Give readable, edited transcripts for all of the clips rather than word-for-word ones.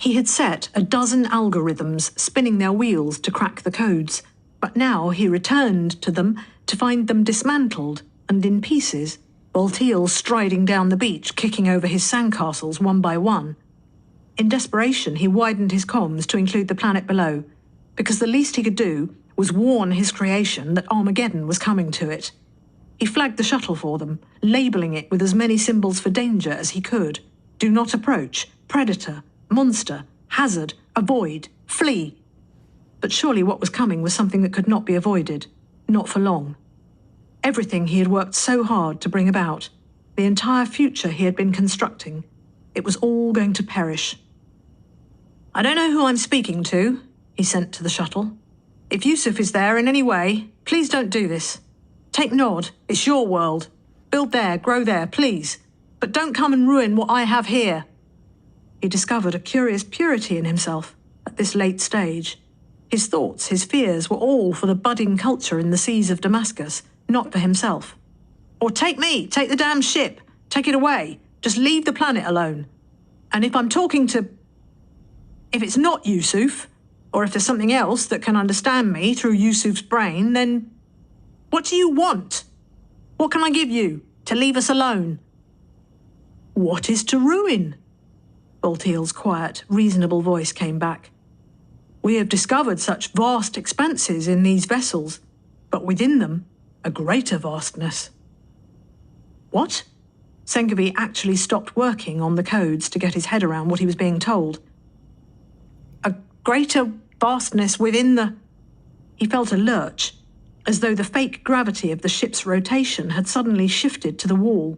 He had set a dozen algorithms spinning their wheels to crack the codes, but now he returned to them to find them dismantled and in pieces, Baltiel striding down the beach, kicking over his sandcastles one by one. In desperation, he widened his comms to include the planet below, because the least he could do was warn his creation that Armageddon was coming to it. He flagged the shuttle for them, labeling it with as many symbols for danger as he could. Do not approach, predator, monster, hazard, avoid, flee. But surely what was coming was something that could not be avoided, not for long. Everything he had worked so hard to bring about, the entire future he had been constructing, it was all going to perish. "I don't know who I'm speaking to," he sent to the shuttle. "If Yusuf is there in any way, please don't do this. Take Nod, it's your world. Build there, grow there, please. But don't come and ruin what I have here." He discovered a curious purity in himself at this late stage. His thoughts, his fears were all for the budding culture in the seas of Damascus, not for himself. "Or take me, take the damn ship, take it away. Just leave the planet alone. And if I'm talking to... if it's not Yusuf, or if there's something else that can understand me through Yusuf's brain, then what do you want? What can I give you to leave us alone?" "What is to ruin?" Baltiel's quiet, reasonable voice came back. "We have discovered such vast expanses in these vessels, but within them, a greater vastness." What? Senkovi actually stopped working on the codes to get his head around what he was being told. A greater vastness within the... He felt a lurch, as though the fake gravity of the ship's rotation had suddenly shifted to the wall.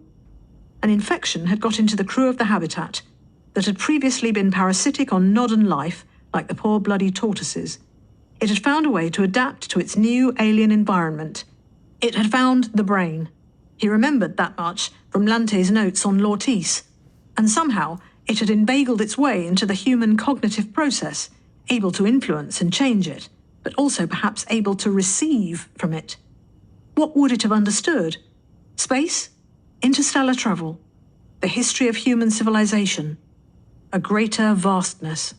An infection had got into the crew of the Habitat, that had previously been parasitic on Nodden life, like the poor bloody tortoises. It had found a way to adapt to its new alien environment. It had found the brain. He remembered that much from Lante's notes on Lortice, and somehow it had inveigled its way into the human cognitive process, able to influence and change it, but also perhaps able to receive from it. What would it have understood? Space? Interstellar travel? The history of human civilization? A greater vastness.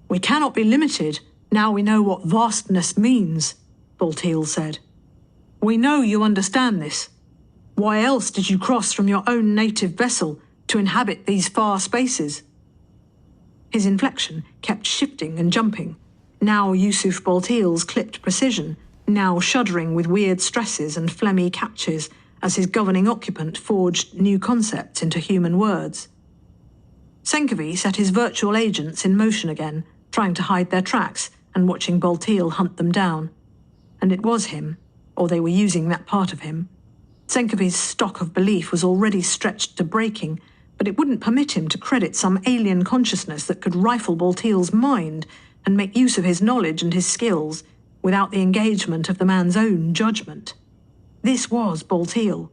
"We cannot be limited, now we know what vastness means," Baltiel said. "We know you understand this. Why else did you cross from your own native vessel to inhabit these far spaces?" His inflection kept shifting and jumping, now Yusuf Baltiel's clipped precision, now shuddering with weird stresses and phlegmy catches as his governing occupant forged new concepts into human words. Senkovi set his virtual agents in motion again, trying to hide their tracks and watching Baltiel hunt them down. And it was him, or they were using that part of him. Senkovi's stock of belief was already stretched to breaking, but it wouldn't permit him to credit some alien consciousness that could rifle Baltiel's mind and make use of his knowledge and his skills without the engagement of the man's own judgment. This was Baltiel,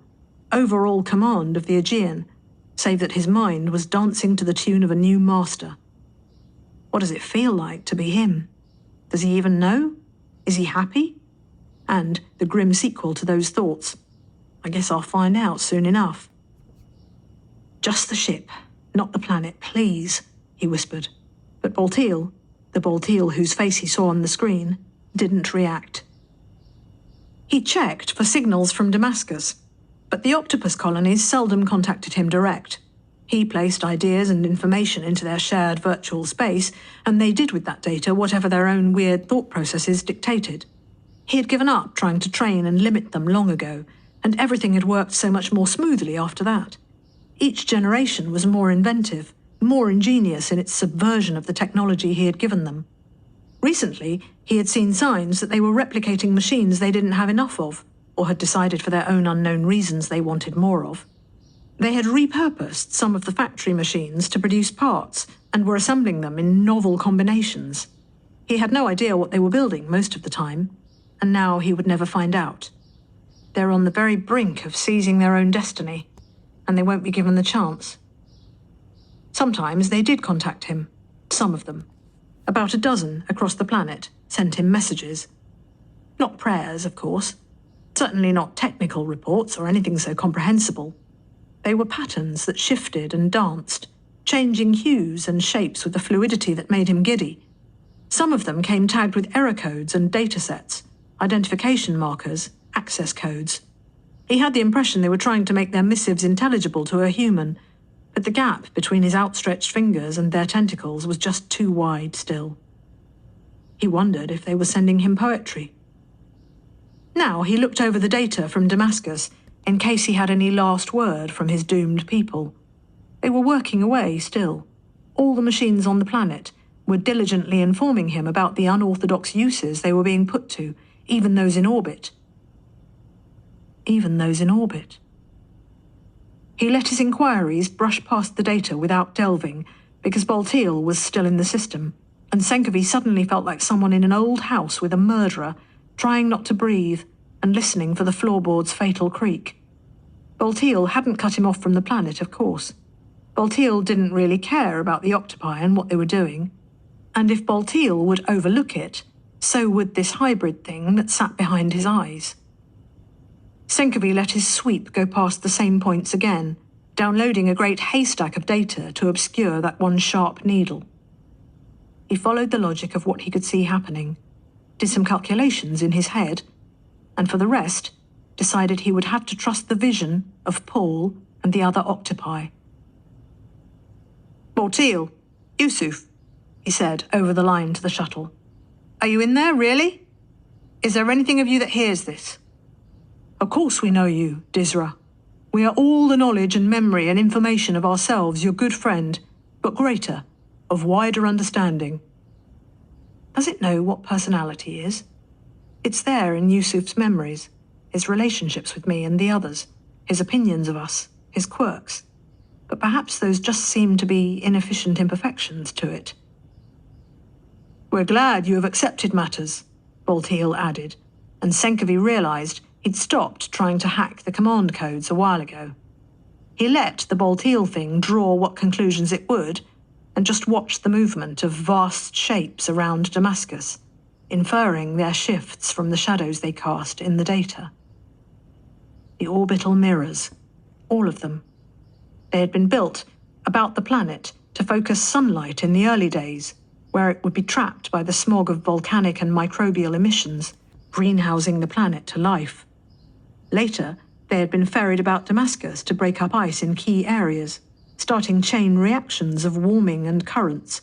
overall command of the Aegean, save that his mind was dancing to the tune of a new master. What does it feel like to be him? Does he even know? Is he happy? And the grim sequel to those thoughts. I guess I'll find out soon enough. "Just the ship, not the planet, please," he whispered. But Baltiel, the Baltiel whose face he saw on the screen, didn't react. He checked for signals from Damascus, but the octopus colonies seldom contacted him direct. He placed ideas and information into their shared virtual space, and they did with that data whatever their own weird thought processes dictated. He had given up trying to train and limit them long ago, and everything had worked so much more smoothly after that. Each generation was more inventive, more ingenious in its subversion of the technology he had given them. Recently, he had seen signs that they were replicating machines they didn't have enough of, or had decided for their own unknown reasons they wanted more of. They had repurposed some of the factory machines to produce parts and were assembling them in novel combinations. He had no idea what they were building most of the time, and now he would never find out. They're on the very brink of seizing their own destiny, and they won't be given the chance. Sometimes they did contact him, some of them. About a dozen across the planet sent him messages. Not prayers, of course. Certainly not technical reports or anything so comprehensible. They were patterns that shifted and danced, changing hues and shapes with a fluidity that made him giddy. Some of them came tagged with error codes and datasets, identification markers, access codes. He had the impression they were trying to make their missives intelligible to a human, but the gap between his outstretched fingers and their tentacles was just too wide still. He wondered if they were sending him poetry. Now he looked over the data from Damascus in case he had any last word from his doomed people. They were working away still. All the machines on the planet were diligently informing him about the unorthodox uses they were being put to, even those in orbit. Even those in orbit. He let his inquiries brush past the data without delving, because Boltiel was still in the system, and Senkovi suddenly felt like someone in an old house with a murderer, trying not to breathe and listening for the floorboard's fatal creak. Boltiel hadn't cut him off from the planet, of course. Boltiel didn't really care about the octopi and what they were doing, and if Boltiel would overlook it, so would this hybrid thing that sat behind his eyes. Senkovi let his sweep go past the same points again, downloading a great haystack of data to obscure that one sharp needle. He followed the logic of what he could see happening, did some calculations in his head, and for the rest, decided he would have to trust the vision of Paul and the other octopi. "Boltiel, Yusuf," he said over the line to the shuttle. "Are you in there, really? Is there anything of you that hears this? Of course we know you, Dizra. We are all the knowledge and memory and information of ourselves, your good friend, but greater, of wider understanding." Does it know what personality is? It's there in Yusuf's memories, his relationships with me and the others, his opinions of us, his quirks. But perhaps those just seem to be inefficient imperfections to it. "We're glad you have accepted matters," Boltiel added, and Senkovi realized he'd stopped trying to hack the command codes a while ago. He let the Boltiel thing draw what conclusions it would, and just watched the movement of vast shapes around Damascus, inferring their shifts from the shadows they cast in the data. The orbital mirrors, all of them. They had been built about the planet to focus sunlight in the early days, where it would be trapped by the smog of volcanic and microbial emissions, greenhousing the planet to life. Later, they had been ferried about Damascus to break up ice in key areas, starting chain reactions of warming and currents,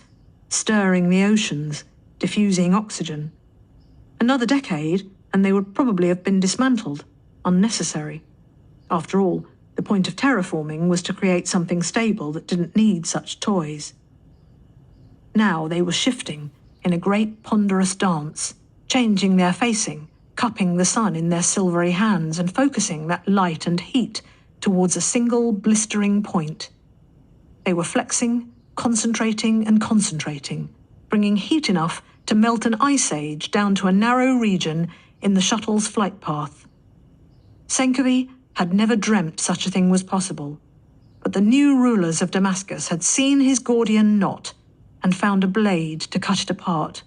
stirring the oceans, diffusing oxygen. Another decade, and they would probably have been dismantled, unnecessary. After all, the point of terraforming was to create something stable that didn't need such toys. Now they were shifting in a great ponderous dance, changing their facing, cupping the sun in their silvery hands and focusing that light and heat towards a single blistering point. They were flexing, concentrating and concentrating, bringing heat enough to melt an ice age down to a narrow region in the shuttle's flight path. Senkovi had never dreamt such a thing was possible, but the new rulers of Damascus had seen his Gordion knot and found a blade to cut it apart.